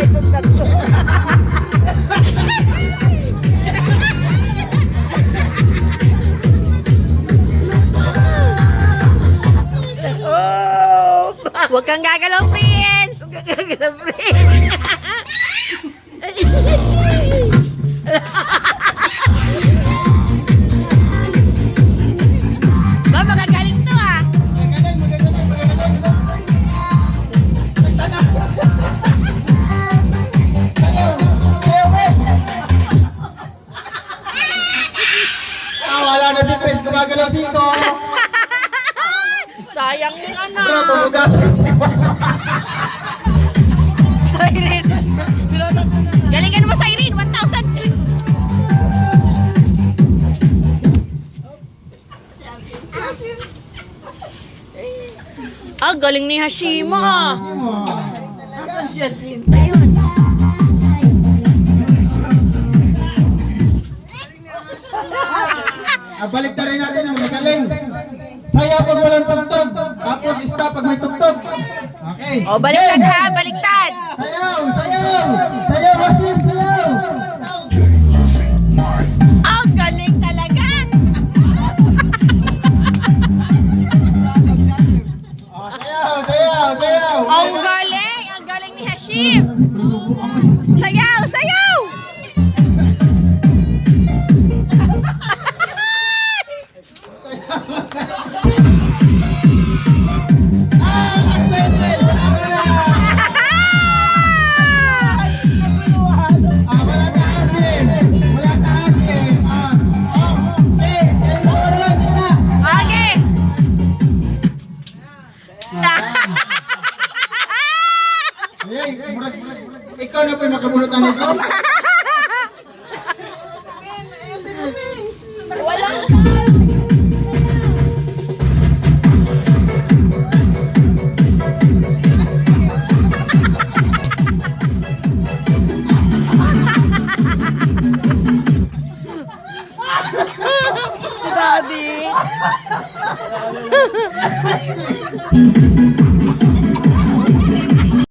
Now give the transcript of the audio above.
pa itong tatlo. Oh! Huwag kang gagalaw, Prince! Huwag kang gagalaw, Prince! Ba, magagaling to ah! Wala na si Prince, gumagalaw sito. Sayang yung ano! Bro, bumugas. Siren! Galingan mo, Siren! 1,000! Ah, galing ni Hashima ah! Nasaan siya, Sim? Ayun. Balik na rin natin ang magaling. Sayaw pag walang tugtog. Tapos stop pag may tugtog. Okay. O, baliktad ha! Baliktad! Sayaw! Sayaw! Sayaw, Hasim! Sayaw! Ah, galing talaga! Sayaw! Sayaw! Sayaw! Ang galing! Ang galing ni Hashim! Sayaw! Sayaw! Wala na Hasim! Wala na Hasim! Wala lang kita! Okay! Ay, ikaw na po yung makabunutan nito? Walang Si Daddy!